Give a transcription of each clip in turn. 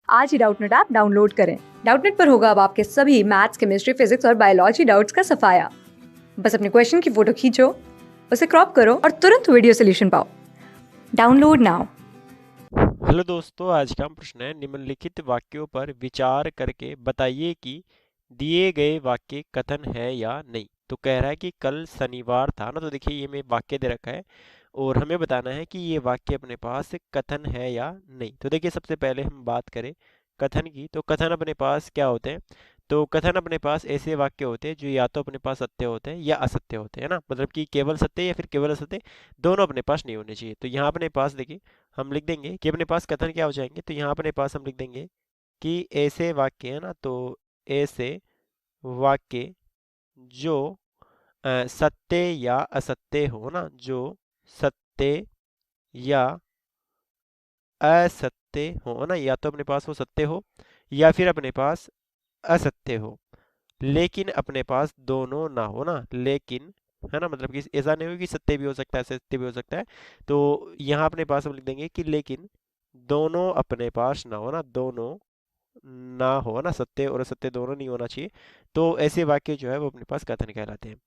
आज ही Doubtnut app download करें। Doubtnut पर होगा अब आपके सभी मैथ्स, केमिस्ट्री, फिजिक्स और बायोलॉजी डाउट्स का सफाया। बस अपने क्वेश्चन की फोटो खींचो, उसे क्रॉप करो और तुरंत वीडियो सोल्यूशन पाओ। Download now. हेलो दोस्तों, आज का हम प्रश्न है निम्नलिखित वाक्यों पर विचार करके बताइए कि दिए गए वाक्य कथन है या नहीं। तो कह रहा है कि कल शनिवार था ना, तो देखिए ये में वाक्य दे रखा है और हमें बताना है कि ये वाक्य अपने पास कथन है या नहीं। तो देखिए सबसे पहले हम बात करें कथन की, तो कथन अपने पास क्या होते हैं। तो कथन अपने पास ऐसे वाक्य होते हैं जो या तो अपने पास सत्य होते हैं या असत्य होते हैं ना, मतलब कि केवल सत्य या फिर केवल असत्य, दोनों अपने पास नहीं होने चाहिए। तो यहाँ अपने पास देखिए हम लिख देंगे कि अपने पास कथन क्या हो जाएंगे। तो यहाँ अपने पास हम लिख देंगे कि ऐसे वाक्य है ना, तो ऐसे वाक्य जो सत्य या असत्य हो ना, जो सत्य या असत्य हो ना, या तो अपने पास वो सत्य हो या फिर अपने पास असत्य हो, लेकिन अपने पास दोनों ना हो ना। लेकिन है ना, मतलब कि ऐसा नहीं हो कि सत्य भी हो सकता है असत्य भी हो सकता है। तो यहाँ अपने पास हम लिख देंगे कि लेकिन दोनों अपने पास ना हो ना, दोनों ना हो ना, सत्य और असत्य दोनों नहीं होना चाहिए। तो ऐसे वाक्य जो है वो अपने पास कथन कहलाते हैं।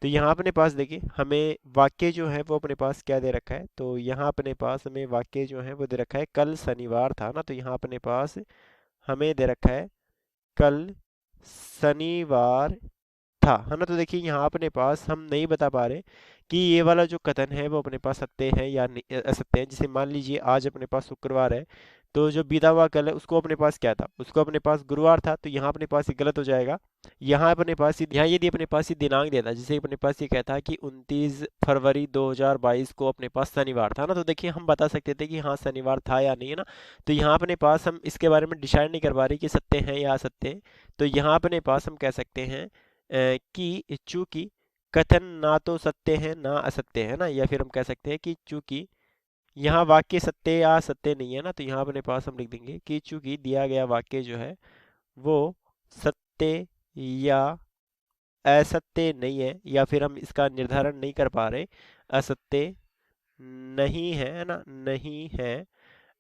तो यहाँ अपने पास देखिए हमें वाक्य जो है वो अपने पास क्या दे रखा है। तो यहाँ अपने पास हमें वाक्य जो है वो दे रखा है कल शनिवार था ना, तो यहाँ अपने पास हमें दे रखा है कल शनिवार था, है ना। तो देखिए यहाँ अपने पास हम नहीं बता पा रहे कि ये वाला जो कथन है वो अपने पास सत्य है या असत्य है। जैसे मान लीजिए आज अपने पास शुक्रवार है, तो जो बीता हुआ कल है उसको अपने पास क्या था, उसको अपने पास गुरुवार था, तो यहाँ अपने पास ये गलत हो जाएगा। यहाँ अपने पास यहाँ यदि अपने पास ये दिनांक देता, जैसे अपने पास ये कहता कि 29 फरवरी 2022 को अपने पास शनिवार था ना, तो देखिए हम बता सकते थे कि हाँ शनिवार था या नहीं, है ना। तो यहाँ अपने पास हम इसके बारे में डिसाइड नहीं कर पा रहे कि सत्य है या असत्य है। तो यहाँ अपने पास हम कह सकते हैं कि चूंकि कथन ना तो सत्य है ना असत्य है ना, या फिर हम कह सकते हैं कि चूंकि यहाँ वाक्य सत्य या असत्य नहीं है ना, तो यहाँ अपने पास हम लिख देंगे कि चूंकि दिया गया वाक्य जो है वो सत्य या असत्य नहीं है, या फिर हम इसका निर्धारण नहीं कर पा रहे, असत्य नहीं है ना, नहीं है,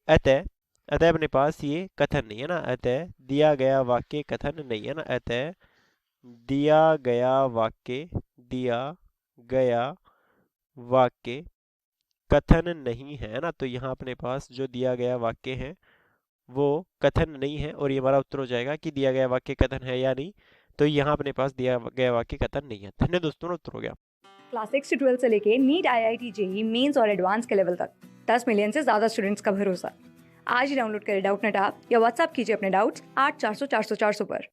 अतः अतः अपने पास ये कथन नहीं है ना, अतः दिया गया वाक्य कथन नहीं है ना, अतः दिया गया वाक्य दिया गया वाक्य कथन नहीं है ना। तो यहाँ अपने पास जो दिया गया वाक्य है वो कथन नहीं है, और ये हमारा उत्तर हो जाएगा कि दिया गया वाक्य कथन है या नहीं। तो यहाँ अपने पास दिया गया वाक्य कथन नहीं है। धन्यवाद दोस्तों, उत्तर हो गया। क्लास 6 से 12 से लेके नीट, IIT, जेई मेंस और एडवांस के लेवल तक 10 मिलियन से ज्यादा स्टूडेंट्स का भरोसा। आज ही डाउनलोड करें डाउटनेट ऐप या व्हाट्सएप कीजिए अपने डाउट्स 8400 400 400 पर।